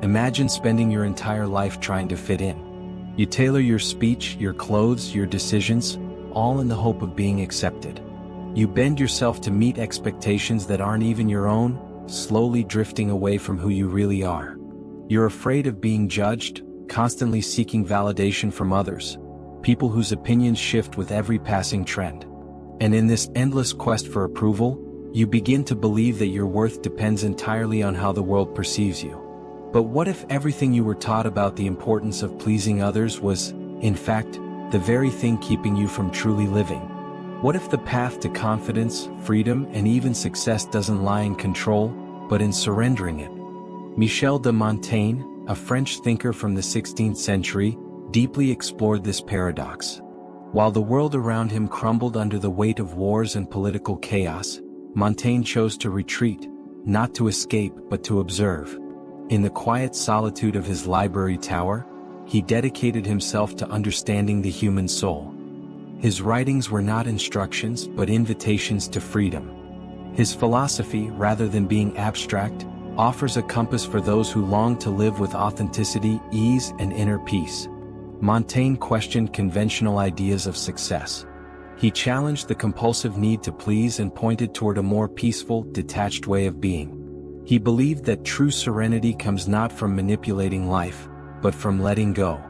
Imagine spending your entire life trying to fit in. You tailor your speech, your clothes, your decisions, all in the hope of being accepted. You bend yourself to meet expectations that aren't even your own, slowly drifting away from who you really are. You're afraid of being judged, constantly seeking validation from others, people whose opinions shift with every passing trend. And in this endless quest for approval, you begin to believe that your worth depends entirely on how the world perceives you. But what if everything you were taught about the importance of pleasing others was, in fact, the very thing keeping you from truly living? What if the path to confidence, freedom, and even success doesn't lie in control, but in surrendering it? Michel de Montaigne, a French thinker from the 16th century, deeply explored this paradox. While the world around him crumbled under the weight of wars and political chaos, Montaigne chose to retreat, not to escape but to observe. In the quiet solitude of his library tower, he dedicated himself to understanding the human soul. His writings were not instructions but invitations to freedom. His philosophy, rather than being abstract, offers a compass for those who long to live with authenticity, ease, and inner peace. Montaigne questioned conventional ideas of success. He challenged the compulsive need to please and pointed toward a more peaceful, detached way of being. He believed that true serenity comes not from manipulating life, but from letting go.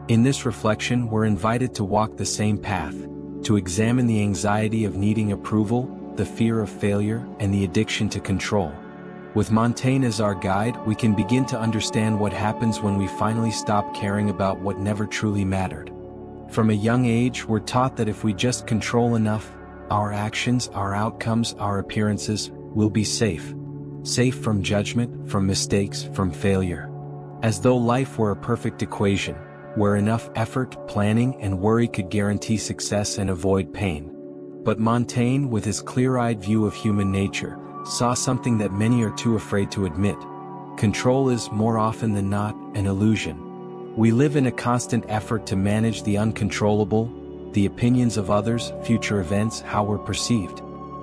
In this reflection, we're invited to walk the same path, to examine the anxiety of needing approval, the fear of failure, and the addiction to control. With Montaigne as our guide, we can begin to understand what happens when we finally stop caring about what never truly mattered. From a young age, we're taught that if we just control enough, our actions, our outcomes, our appearances, will be safe. Safe from judgment, from mistakes, from failure. As though life were a perfect equation, where enough effort, planning, and worry could guarantee success and avoid pain. But Montaigne, with his clear-eyed view of human nature, saw something that many are too afraid to admit. Control is, more often than not, an illusion. We live in a constant effort to manage the uncontrollable, the opinions of others, future events, how we're perceived.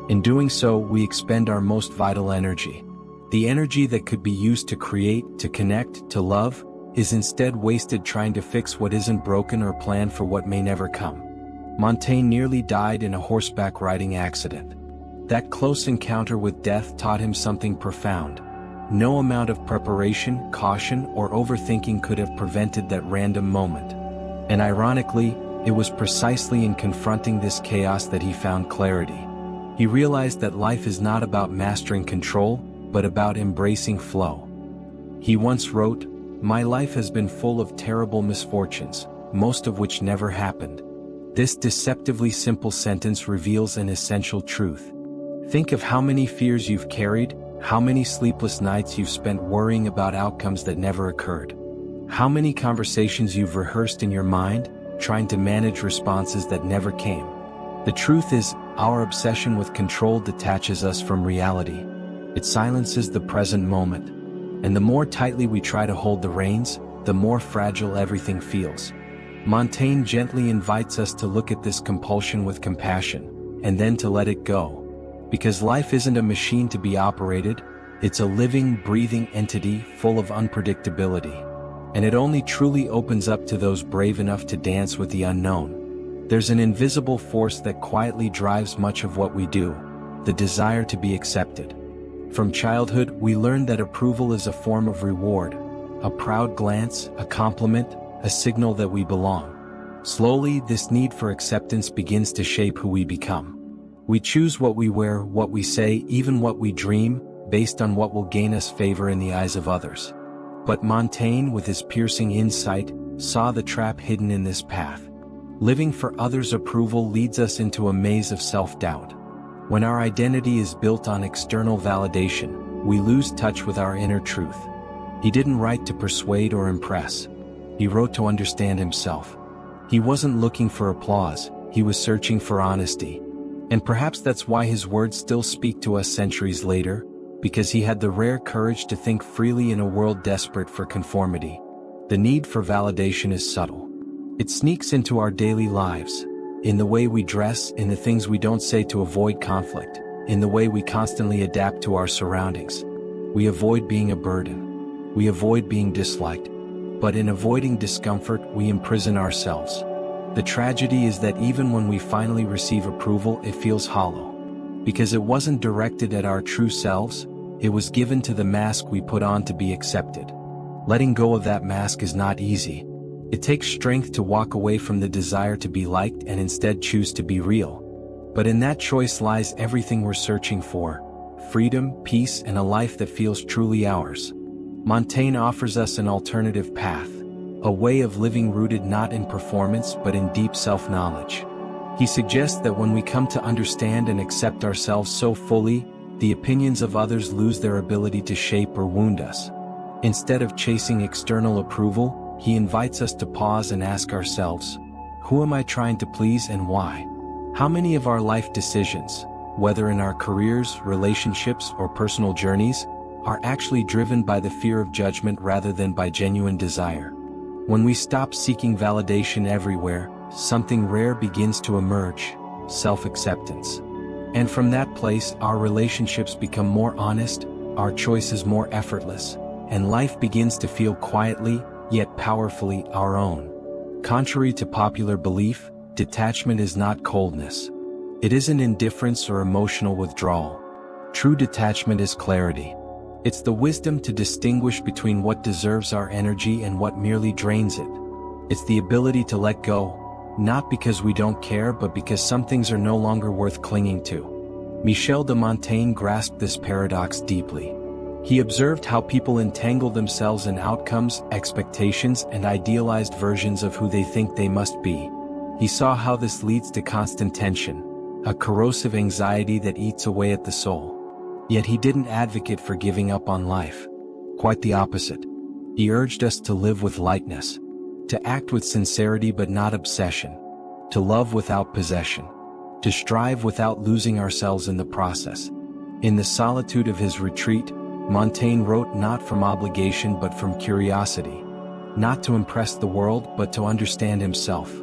In doing so, we expend our most vital energy. The energy that could be used to create, to connect, to love, is instead wasted trying to fix what isn't broken or plan for what may never come. Montaigne nearly died in a horseback riding accident. That close encounter with death taught him something profound. No amount of preparation, caution, or overthinking could have prevented that random moment. And ironically, it was precisely in confronting this chaos that he found clarity. He realized that life is not about mastering control, but about embracing flow. He once wrote, "My life has been full of terrible misfortunes, most of which never happened." This deceptively simple sentence reveals an essential truth. Think of how many fears you've carried, how many sleepless nights you've spent worrying about outcomes that never occurred. How many conversations you've rehearsed in your mind, trying to manage responses that never came. The truth is, our obsession with control detaches us from reality. It silences the present moment. And the more tightly we try to hold the reins, the more fragile everything feels. Montaigne gently invites us to look at this compulsion with compassion, and then to let it go. Because life isn't a machine to be operated, it's a living, breathing entity full of unpredictability. And it only truly opens up to those brave enough to dance with the unknown. There's an invisible force that quietly drives much of what we do, the desire to be accepted. From childhood, we learn that approval is a form of reward, a proud glance, a compliment, a signal that we belong. Slowly, this need for acceptance begins to shape who we become. We choose what we wear, what we say, even what we dream, based on what will gain us favor in the eyes of others. But Montaigne, with his piercing insight, saw the trap hidden in this path. Living for others' approval leads us into a maze of self-doubt. When our identity is built on external validation, we lose touch with our inner truth. He didn't write to persuade or impress. He wrote to understand himself. He wasn't looking for applause, he was searching for honesty. And perhaps that's why his words still speak to us centuries later, because he had the rare courage to think freely in a world desperate for conformity. The need for validation is subtle. It sneaks into our daily lives, in the way we dress, in the things we don't say to avoid conflict, in the way we constantly adapt to our surroundings. We avoid being a burden. We avoid being disliked. But in avoiding discomfort, we imprison ourselves. The tragedy is that even when we finally receive approval, it feels hollow. Because it wasn't directed at our true selves, it was given to the mask we put on to be accepted. Letting go of that mask is not easy. It takes strength to walk away from the desire to be liked and instead choose to be real. But in that choice lies everything we're searching for: freedom, peace, and a life that feels truly ours. Montaigne offers us an alternative path, a way of living rooted not in performance but in deep self-knowledge. He suggests that when we come to understand and accept ourselves so fully, the opinions of others lose their ability to shape or wound us. Instead of chasing external approval, he invites us to pause and ask ourselves, who am I trying to please and why? How many of our life decisions, whether in our careers, relationships, or personal journeys, are actually driven by the fear of judgment rather than by genuine desire? When we stop seeking validation everywhere, something rare begins to emerge: self-acceptance. And from that place, our relationships become more honest, our choices more effortless, and life begins to feel quietly, yet powerfully, our own. Contrary to popular belief, detachment is not coldness. It isn't indifference or emotional withdrawal. True detachment is clarity. It's the wisdom to distinguish between what deserves our energy and what merely drains it. It's the ability to let go, not because we don't care but because some things are no longer worth clinging to. Michel de Montaigne grasped this paradox deeply. He observed how people entangle themselves in outcomes, expectations, and idealized versions of who they think they must be. He saw how this leads to constant tension, a corrosive anxiety that eats away at the soul. Yet he didn't advocate for giving up on life. Quite the opposite. He urged us to live with lightness, to act with sincerity but not obsession, to love without possession, to strive without losing ourselves in the process. In the solitude of his retreat, Montaigne wrote not from obligation but from curiosity, not to impress the world but to understand himself.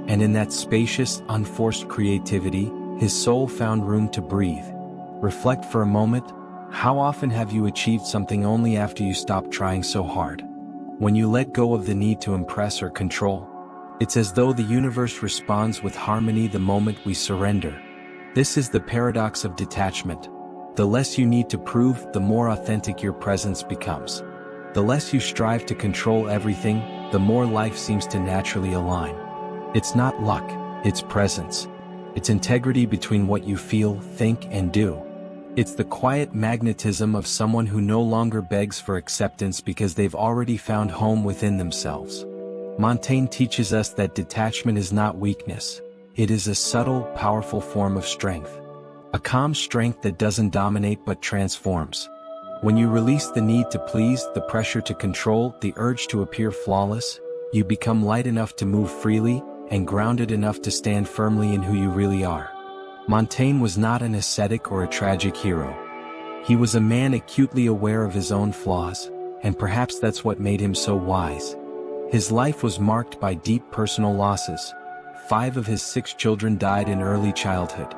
And in that spacious, unforced creativity, his soul found room to breathe. Reflect for a moment. How often have you achieved something only after you stopped trying so hard? When you let go of the need to impress or control, it's as though the universe responds with harmony the moment we surrender. This is the paradox of detachment. The less you need to prove, the more authentic your presence becomes. The less you strive to control everything, the more life seems to naturally align. It's not luck, it's presence. It's integrity between what you feel, think, and do. It's the quiet magnetism of someone who no longer begs for acceptance because they've already found home within themselves. Montaigne teaches us that detachment is not weakness. It is a subtle, powerful form of strength. A calm strength that doesn't dominate but transforms. When you release the need to please, the pressure to control, the urge to appear flawless, you become light enough to move freely, and grounded enough to stand firmly in who you really are. Montaigne was not an ascetic or a tragic hero. He was a man acutely aware of his own flaws, and perhaps that's what made him so wise. His life was marked by deep personal losses. 5 of his 6 children died in early childhood.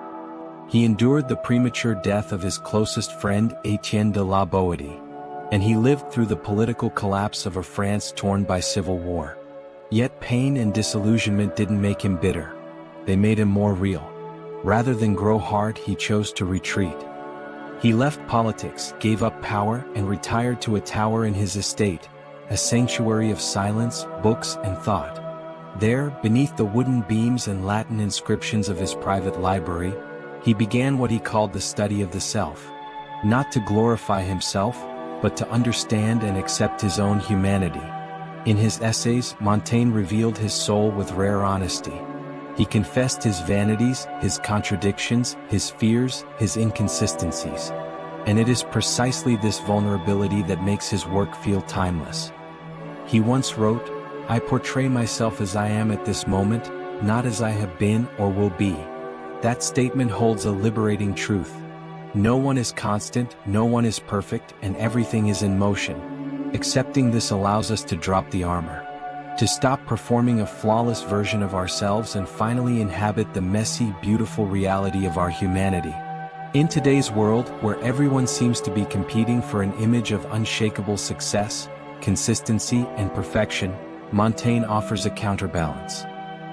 He endured the premature death of his closest friend, Etienne de la Boétie, and he lived through the political collapse of a France torn by civil war. Yet pain and disillusionment didn't make him bitter. They made him more real. Rather than grow hard, he chose to retreat. He left politics, gave up power, and retired to a tower in his estate, a sanctuary of silence, books, and thought. There, beneath the wooden beams and Latin inscriptions of his private library, he began what he called the study of the self, not to glorify himself, but to understand and accept his own humanity. In his essays, Montaigne revealed his soul with rare honesty. He confessed his vanities, his contradictions, his fears, his inconsistencies. And it is precisely this vulnerability that makes his work feel timeless. He once wrote, "I portray myself as I am at this moment, not as I have been or will be." That statement holds a liberating truth. No one is constant, no one is perfect, and everything is in motion. Accepting this allows us to drop the armor, to stop performing a flawless version of ourselves and finally inhabit the messy, beautiful reality of our humanity. In today's world, where everyone seems to be competing for an image of unshakable success, consistency, and perfection, Montaigne offers a counterbalance.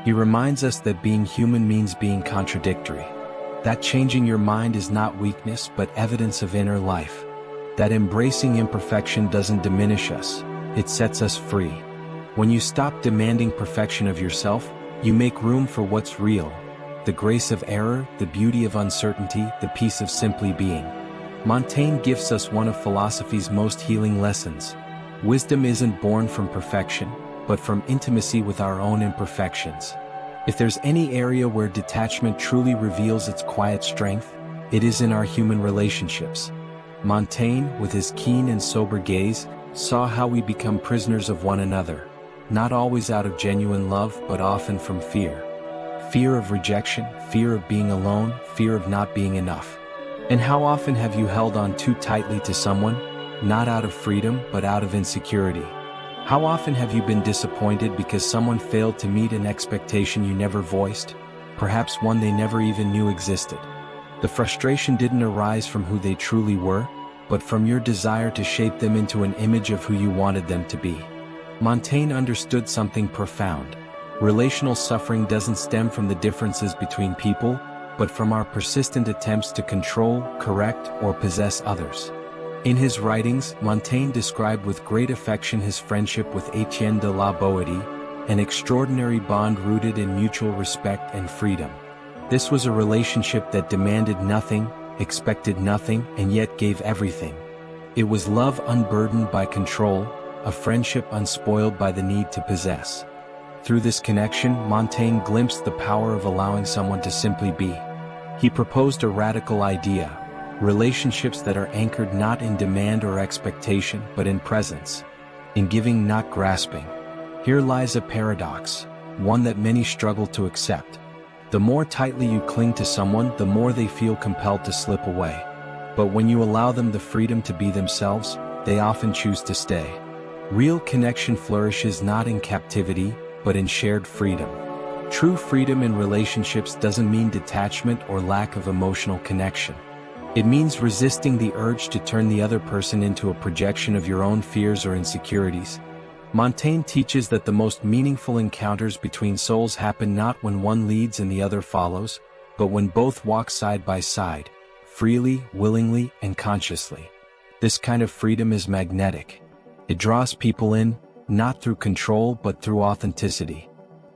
He reminds us that being human means being contradictory. That changing your mind is not weakness but evidence of inner life. That embracing imperfection doesn't diminish us, it sets us free. When you stop demanding perfection of yourself, you make room for what's real. The grace of error, the beauty of uncertainty, the peace of simply being. Montaigne gives us one of philosophy's most healing lessons. Wisdom isn't born from perfection, but from intimacy with our own imperfections. If there's any area where detachment truly reveals its quiet strength, it is in our human relationships. Montaigne, with his keen and sober gaze, saw how we become prisoners of one another, not always out of genuine love but often from fear. Fear of rejection, fear of being alone, fear of not being enough. And how often have you held on too tightly to someone, not out of freedom but out of insecurity? How often have you been disappointed because someone failed to meet an expectation you never voiced, perhaps one they never even knew existed? The frustration didn't arise from who they truly were, but from your desire to shape them into an image of who you wanted them to be. Montaigne understood something profound. Relational suffering doesn't stem from the differences between people, but from our persistent attempts to control, correct, or possess others. In his writings, Montaigne described with great affection his friendship with Etienne de la Boétie, an extraordinary bond rooted in mutual respect and freedom. This was a relationship that demanded nothing, expected nothing, and yet gave everything. It was love unburdened by control, a friendship unspoiled by the need to possess. Through this connection, Montaigne glimpsed the power of allowing someone to simply be. He proposed a radical idea: relationships that are anchored not in demand or expectation but in presence, in giving not grasping. Here lies a paradox, one that many struggle to accept. The more tightly you cling to someone, the more they feel compelled to slip away. But when you allow them the freedom to be themselves, they often choose to stay. Real connection flourishes not in captivity, but in shared freedom. True freedom in relationships doesn't mean detachment or lack of emotional connection. It means resisting the urge to turn the other person into a projection of your own fears or insecurities. Montaigne teaches that the most meaningful encounters between souls happen not when one leads and the other follows, but when both walk side by side, freely, willingly, and consciously. This kind of freedom is magnetic. It draws people in, not through control but through authenticity.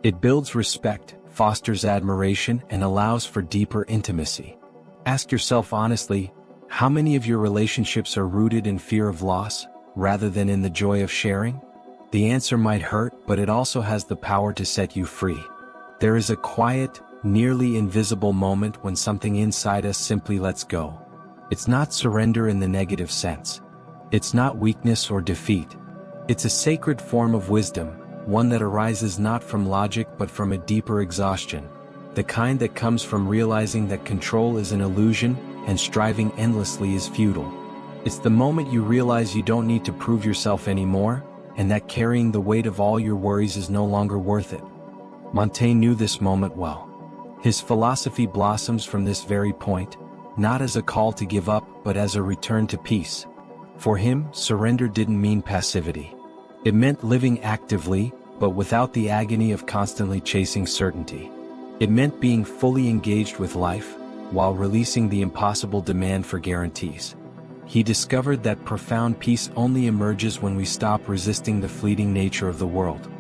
It builds respect, fosters admiration, and allows for deeper intimacy. Ask yourself honestly, how many of your relationships are rooted in fear of loss, rather than in the joy of sharing? The answer might hurt, but it also has the power to set you free. There is a quiet, nearly invisible moment when something inside us simply lets go. It's not surrender in the negative sense. It's not weakness or defeat. It's a sacred form of wisdom, one that arises not from logic but from a deeper exhaustion, the kind that comes from realizing that control is an illusion and striving endlessly is futile. It's the moment you realize you don't need to prove yourself anymore, and that carrying the weight of all your worries is no longer worth it. Montaigne knew this moment well. His philosophy blossoms from this very point, not as a call to give up but as a return to peace. For him, surrender didn't mean passivity. It meant living actively, but without the agony of constantly chasing certainty. It meant being fully engaged with life, while releasing the impossible demand for guarantees. He discovered that profound peace only emerges when we stop resisting the fleeting nature of the world.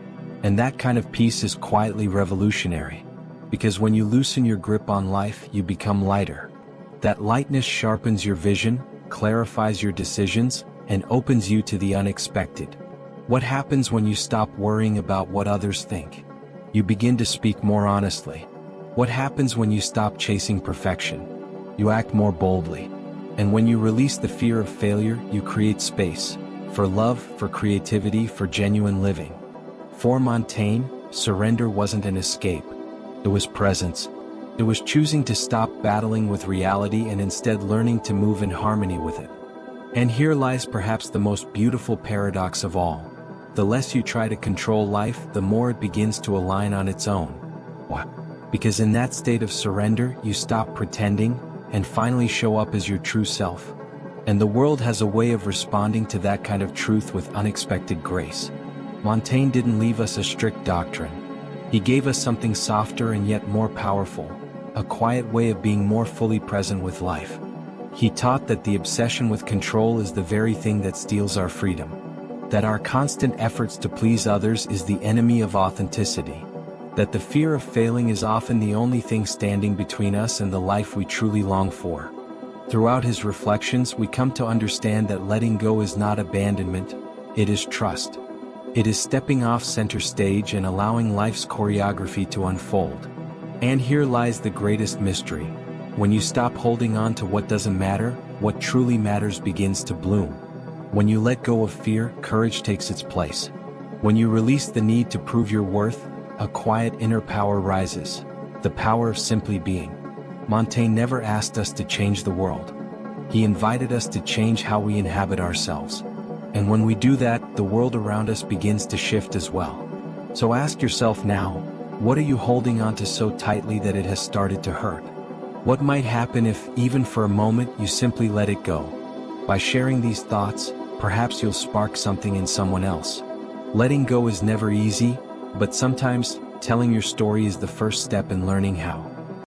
And that kind of peace is quietly revolutionary. Because when you loosen your grip on life, you become lighter. That lightness sharpens your vision, clarifies your decisions, and opens you to the unexpected. What happens when you stop worrying about what others think? You begin to speak more honestly. What happens when you stop chasing perfection? You act more boldly. And when you release the fear of failure, you create space for love, for creativity, for genuine living. For Montaigne, surrender wasn't an escape. It was presence. It was choosing to stop battling with reality and instead learning to move in harmony with it. And here lies perhaps the most beautiful paradox of all. The less you try to control life, the more it begins to align on its own. Why? Because in that state of surrender, you stop pretending, and finally show up as your true self. And the world has a way of responding to that kind of truth with unexpected grace. Montaigne didn't leave us a strict doctrine. He gave us something softer and yet more powerful, a quiet way of being more fully present with life. He taught that the obsession with control is the very thing that steals our freedom, that our constant efforts to please others is the enemy of authenticity, that the fear of failing is often the only thing standing between us and the life we truly long for. Throughout his reflections, we come to understand that letting go is not abandonment, it is trust. It is stepping off center stage and allowing life's choreography to unfold. And here lies the greatest mystery. When you stop holding on to what doesn't matter, what truly matters begins to bloom. When you let go of fear, courage takes its place. When you release the need to prove your worth, a quiet inner power rises, the power of simply being. Montaigne never asked us to change the world. He invited us to change how we inhabit ourselves. And when we do that, the world around us begins to shift as well. So ask yourself now, what are you holding on to so tightly that it has started to hurt? What might happen if, even for a moment, you simply let it go? By sharing these thoughts, perhaps you'll spark something in someone else. Letting go is never easy, but sometimes, telling your story is the first step in learning how.